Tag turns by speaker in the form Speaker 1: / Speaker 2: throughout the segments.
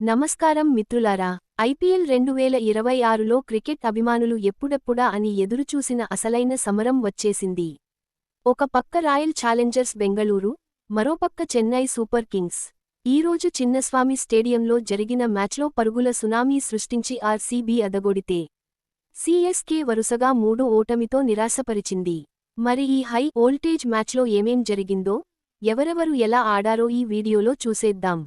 Speaker 1: నమస్కారం మిత్రులారా. IPL 2026లో cricket అభిమానులు ఎప్పుడెప్పుడా అని ఎదురుచూసిన అసలైన సమరం వచ్చేసింది. ఒక పక్క రాయల్ ఛాలెంజర్స్ బెంగళూరు, మరోపక్క చెన్నై సూపర్ కింగ్స్. ఈరోజు చిన్నస్వామి స్టేడియంలో జరిగిన మ్యాచ్లో పరుగుల సునామీ సృష్టించి ఆర్సీబీ అదగొడితే, సీఎస్కే వరుసగా 3 ఓటమితో నిరాశపరిచింది. మరి ఈ హై వోల్టేజ్ మ్యాచ్లో ఏమేం జరిగిందో, ఎవరెవరు ఎలా ఆడారో ఈ వీడియోలో చూసేద్దాం.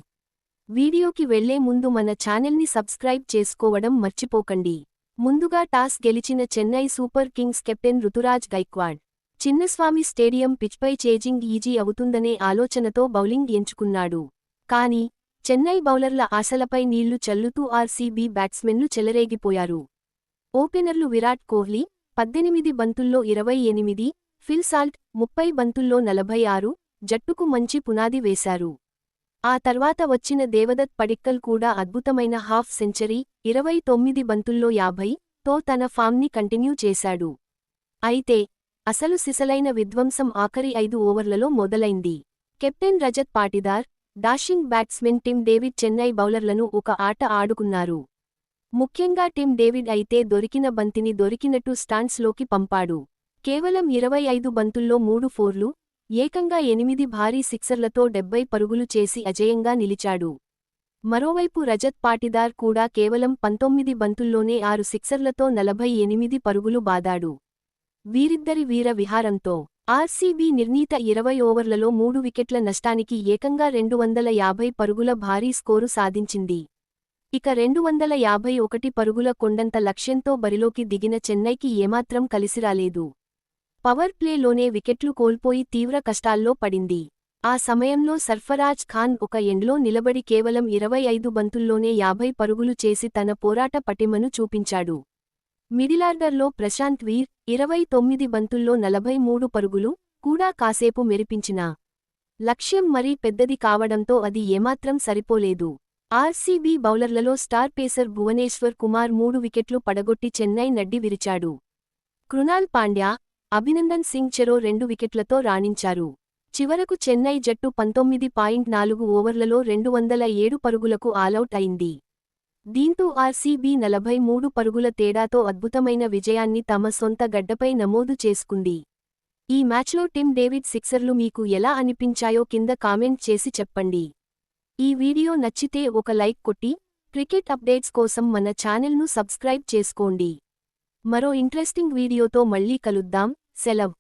Speaker 1: వీడియోకి వెళ్లే ముందు మన ఛానల్ని సబ్స్క్రైబ్ చేసుకోవడం మర్చిపోకండి. ముందుగా టాస్ గెలిచిన Chennai super kings captain Ruturaj Gaikwad, Chinnaswamy stadium పిచ్పై చేజింగ్ ఈజీ అవుతుందనే ఆలోచనతో బౌలింగ్ ఎంచుకున్నాడు. కానీ, చెన్నై బౌలర్ల ఆశలపై నీళ్లు చల్లుతూ ఆర్సీబీ బ్యాట్స్మెన్లు చెలరేగిపోయారు. ఓపెనర్లు విరాట్ కోహ్లీ 18 బంతుల్లో 28, ఫిల్ సాల్ట్ 30 బంతుల్లో 46 జట్టుకు మంచి పునాది వేశారు. ఆ తర్వాత వచ్చిన దేవదత్ పడిక్కల్ కూడా అద్భుతమైన హాఫ్ సెంచరీ 29 బంతుల్లో 50తో తన ఫామ్ని కంటిన్యూ చేశాడు. అయితే, అసలు సిసలైన విధ్వంసం ఆఖరి 5 ఓవర్లలో మొదలైంది. Captain Rajat Patidar, dashing batsmen Tim David Chennai బౌలర్లను ఒక ఆట ఆడుకున్నారు. ముఖ్యంగా టిమ్ డేవిడ్ అయితే దొరికిన బంతిని దొరికినట్టు స్టాండ్స్లోకి పంపాడు. కేవలం 25 బంతుల్లో 3 ఫోర్లు, ఏకంగా 8 భారీ సిక్సర్లతో 70 పరుగులు చేసి అజేయంగా నిలిచాడు. మరోవైపు రజత్ పాటిదార్ కూడా కేవలం 19 బంతుల్లోనే 6 సిక్సర్లతో 48 పరుగులు బాదాడు. వీరిద్దరి వీర విహారంతో ఆర్సీబీ నిర్ణీత 20 ఓవర్లలో 3 వికెట్ల నష్టానికి ఏకంగా 250 పరుగుల భారీ స్కోరు సాధించింది. ఇక 251 పరుగుల కొండంత లక్ష్యంతో బరిలోకి దిగిన చెన్నైకి ఏమాత్రం కలిసిరాలేదు. పవర్ ప్లేలోనే వికెట్లు కోల్పోయి తీవ్ర కష్టాల్లో పడింది. ఆ సమయంలో సర్ఫరాజ్ ఖాన్ ఒక ఎండ్లో నిలబడి కేవలం 25 బంతుల్లోనే 50 పరుగులు చేసి తన పోరాట పటిమను చూపించాడు. మిడిలార్డర్లో ప్రశాంత్ వీర్ 29 బంతుల్లో 43 పరుగులు కూడా కాసేపు మెరిపించినా, లక్ష్యం మరీ పెద్దది కావడంతో అది ఏమాత్రం సరిపోలేదు. ఆర్సీబీ బౌలర్లలో స్టార్ పేసర్ భువనేశ్వర్ కుమార్ 3 వికెట్లు పడగొట్టి చెన్నై నడ్డి విరిచాడు. కృణాల్ పాండ్యా, అభినందన్ సింగ్ చెరో 2 వికెట్లతో రాణించారు. చివరకు చెన్నై జట్టు 19.4 ఓవర్లలో 207 పరుగులకు ఆలౌట్ అయింది. దీంతో ఆర్సీబీ 43 పరుగుల తేడాతో అద్భుతమైన విజయాన్ని తమ సొంత గడ్డపై నమోదు చేసుకుంది. ఈ మ్యాచ్లో టిమ్ డేవిడ్ సిక్సర్లు మీకు ఎలా అనిపించాయో కింద కామెంట్ చేసి చెప్పండి. ఈ వీడియో నచ్చితే ఒక లైక్ కొట్టి, క్రికెట్ అప్డేట్స్ కోసం మన ఛానల్ను సబ్స్క్రైబ్ చేసుకోండి. మరో ఇంట్రెస్టింగ్ వీడియోతో మళ్ళీ కలుద్దాం. సెలవ్.